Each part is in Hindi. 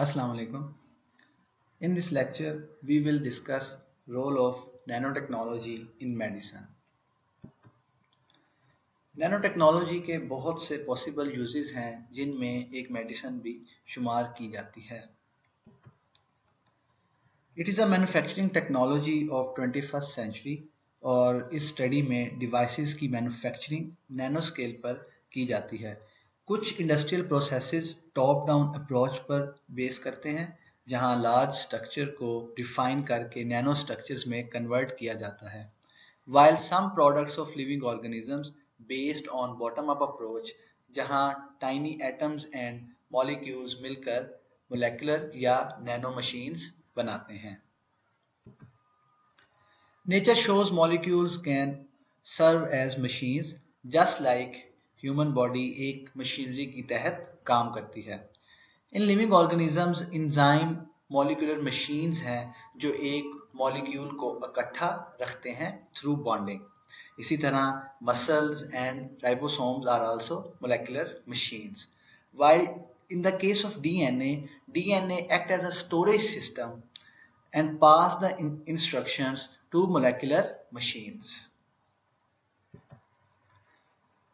Assalamu alaikum. In this lecture, we will discuss role of nanotechnology in medicine. Nanotechnology के बहुत से पॉसिबल यूजेस हैं जिनमें एक मेडिसिन भी शुमार की जाती है. It is a manufacturing technology of 21st century और इस स्टडी में डिवाइसेस की मैन्युफैक्चरिंग नैनो स्केल पर की जाती है. कुछ industrial processes top down approach पर बेस करते हैं जहां लार्ज स्ट्रक्चर को डिफाइन करके नैनो स्ट्रक्चर्स में कन्वर्ट किया जाता है, while some products of living organisms based on bottom-up approach जहां tiny atoms and molecules मिलकर molecular या nano machines बनाते हैं. Nature shows molecules can serve as machines just like human body एक मशीनरी की तहत काम करती है. In living organisms enzyme molecular machines हैं जो एक मॉलिक्यूल को इकट्ठा रखते हैं थ्रू बॉन्डिंग. इसी तरह muscles and ribosomes are also molecular machines. While in the case of DNA act as a storage system and pass the instructions to molecular machines.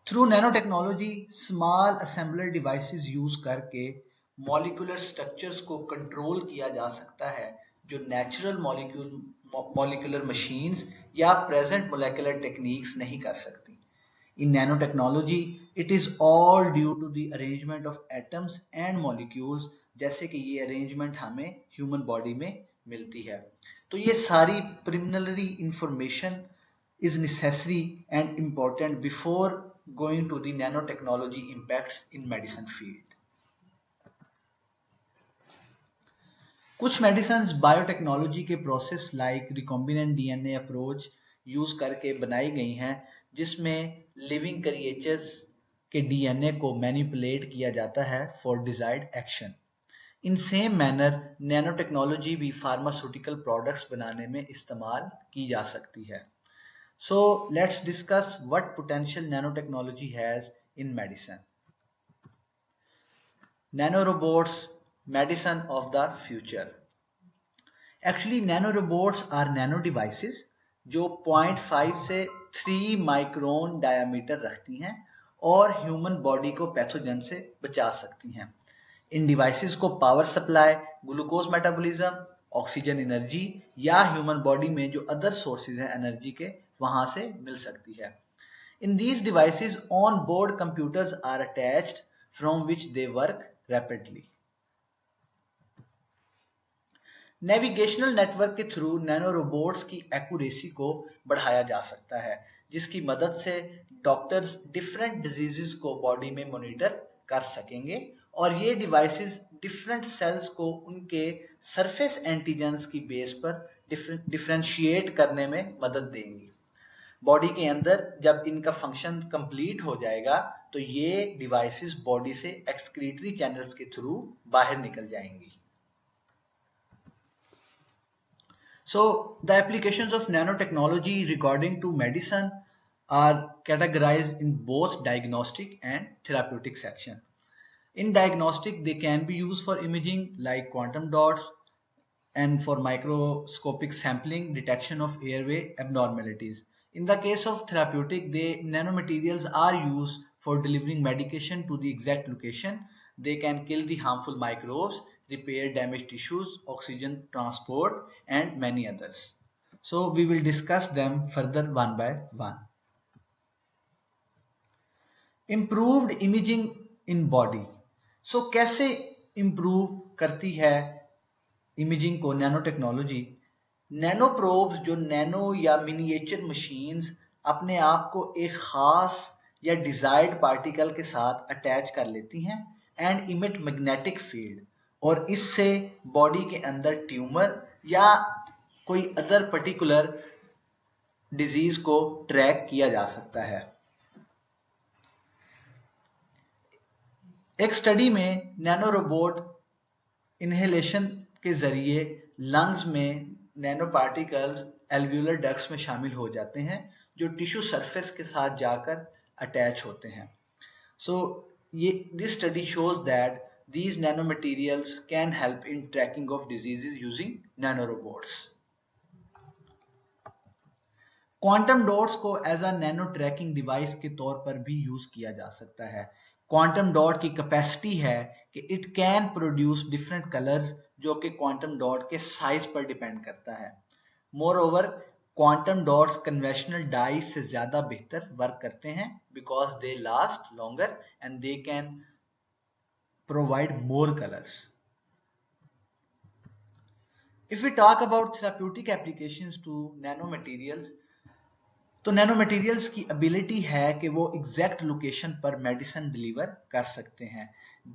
Through nanotechnology, small assembler devices use करके मॉलिक्यूलर स्ट्रक्चर्स को कंट्रोल किया जा सकता है जो नेचुरल मॉलिक्यूलर मशीन्स या प्रेजेंट मोलेकुलर टेक्निक्स नहीं कर सकती. In nanotechnology it is all due to the arrangement of atoms and molecules, जैसे कि ये अरेंजमेंट हमें ह्यूमन बॉडी में मिलती है. तो ये सारी preliminary information is necessary and important before going to the nanotechnology impacts in medicine field. कुछ मेडिसिन्स बायोटेक्नोलॉजी के process like recombinant DNA approach use करके बनाई गई हैं जिसमें लिविंग क्रिएचर्स के डीएनए को मैनिपुलेट किया जाता है for desired action. In same manner nanotechnology भी फार्मास्यूटिकल प्रोडक्ट्स बनाने में इस्तेमाल की जा सकती है. So let's discuss what potential nanotechnology has in medicine. Nanorobots, medicine of the future. Actually, nanorobots are nano devices जो 0.5 से 3 माइक्रोन डायमीटर रखती हैं और ह्यूमन बॉडी को पैथोजन से बचा सकती हैं. इन डिवाइसेस को power supply, glucose metabolism, oxygen energy या ह्यूमन बॉडी में जो अदर सोर्सेज हैं एनर्जी के वहां से मिल सकती है. In these devices on board computers are attached from which they work rapidly. Navigational network के थ्रू नैनो रोबोट्स की एक्यूरेसी को बढ़ाया जा सकता है जिसकी मदद से डॉक्टर्स डिफरेंट डिजीजेस को बॉडी में मॉनिटर कर सकेंगे और ये डिवाइसेस डिफरेंट सेल्स को उनके सरफेस एंटीजेंस की बेस पर डिफरेंशिएट करने में मदद देंगी. बॉडी के अंदर जब इनका फंक्शन कंप्लीट हो जाएगा तो ये डिवाइसेस बॉडी से एक्सक्रीटरी चैनल्स के थ्रू बाहर निकल जाएंगी. So the applications of nanotechnology regarding to medicine are categorized in both diagnostic and therapeutic section. In diagnostic, they can be used for imaging like quantum dots and for microscopic sampling, detection of airway abnormalities. In the case of therapeutic, the nanomaterials are used for delivering medication to the exact location. They can kill the harmful microbes, repair damaged tissues, oxygen transport, and many others. So we will discuss them further one by one. Improved imaging in body. So कैसे improve करती है इमेजिंग को नैनो टेक्नोलॉजी? नैनो प्रोब्स जो नैनो या मिनिएचर मशीन्स अपने आप को एक खास या डिजायर्ड पार्टिकल के साथ अटैच कर लेती हैं एंड इमिट मैग्नेटिक फील्ड और इससे बॉडी के अंदर ट्यूमर या कोई अदर पर्टिकुलर डिजीज को ट्रैक किया जा सकता है. एक स्टडी में नैनो रोबोट इनहेलेशन के जरिए लंग्स में नैनो पार्टिकल्स एल्व्यूलर डक्ट्स में शामिल हो जाते हैं जो टिश्यू सरफेस के साथ जाकर अटैच होते हैं. सो ये this study shows that these nanomaterials can help in tracking of diseases using nanorobots. Quantum dots को as a nano tracking device के तौर पर भी यूज किया जा सकता है। क्वांटम डॉट की कैपेसिटी है कि it can produce different colours, जो कि क्वांटम डॉट के साइज पर डिपेंड करता है। More over, quantum dots conventional dice से ज्यादा बेहतर वर्क करते हैं because they last longer and they can provide more colours. If we talk about therapeutic applications to nanomaterials, तो नैनोमटेरियल्स की एबिलिटी है कि वो एग्जैक्ट लोकेशन पर मेडिसिन डिलीवर कर सकते हैं,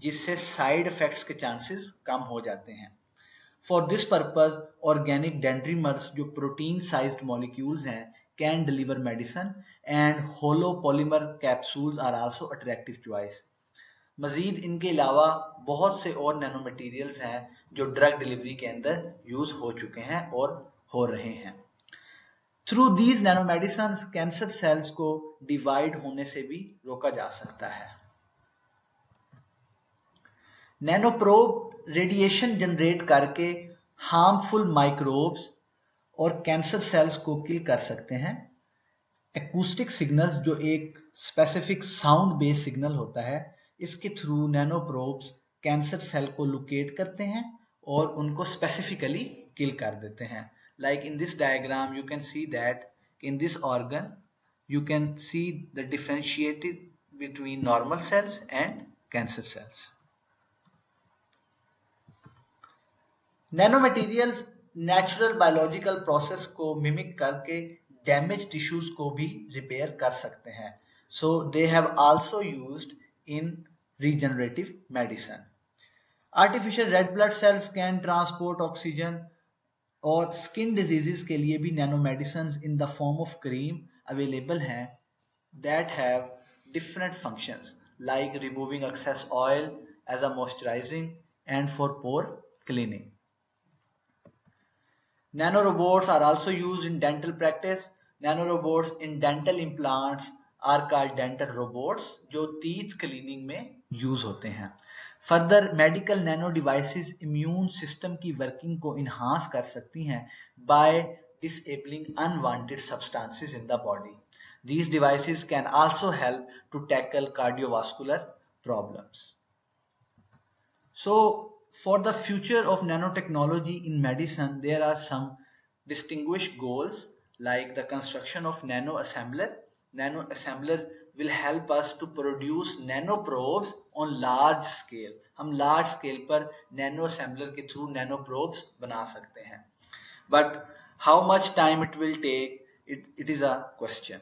जिससे साइड इफेक्ट्स के चांसेस कम हो जाते हैं। For this purpose organic dendrimers, जो प्रोटीन साइज्ड मॉलिक्यूल्स हैं, can deliver medicine and hollow polymer capsules are also attractive choice. मजीद इनके अलावा बहुत से और नैनोमटेरियल्स हैं जो ड्रग डिलीवरी के अंदर यूज हो चुके हैं और हो रहे हैं। थ्रू दीज नैनोमेडिसिन कैंसर सेल्स को डिवाइड होने से भी रोका जा सकता है। नैनोप्रोब रेडिएशन जनरेट करके हार्मफुल माइक्रोब्स और कैंसर सेल्स को किल कर सकते हैं। एकूस्टिक सिग्नल्स, जो एक स्पेसिफिक साउंड बेस्ड सिग्नल होता है, इसके थ्रू नैनोप्रोब्स कैंसर सेल को लोकेट करते हैं और उनको स्पेसिफिकली किल कर देते हैं। Like in this diagram, you can see that in this organ, you can see the differentiated between normal cells and cancer cells. Nanomaterials natural biological process को mimic करके damaged tissues को भी repair कर सकते हैं. So they have also used in regenerative medicine. Artificial red blood cells can transport oxygen, और स्किन डिजीजेस के लिए भी nano medicine in the form of cream available हैं that have different functions like removing excess oil as a moisturising and for pore cleaning. Nano robots are also used in dental practice. Nano robots in dental implants are called dental robots, जो टीथ क्लीनिंग में यूज होते हैं। Further medical nano devices immune system की वर्किंग को इन्हांस कर सकती हैं bye disabling unwanted substances in the body. These devices can also help to tackle cardiovascular problems. So, for the future of nanotechnology in medicine, there are some distinguished goals like the construction of nanoassembler. Nanoassembler will help us to produce nanoprobes on large scale. हम large scale पर nanoassembler के through nanoprobes बना सकते हैं. But how much time it will take, it is a question.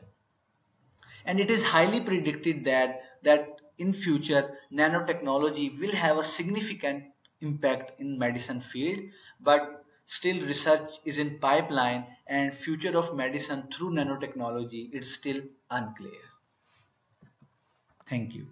And it is highly predicted that in future nanotechnology will have a significant impact in medicine field, but still research is in pipeline and future of medicine through nanotechnology is still unclear. Thank you.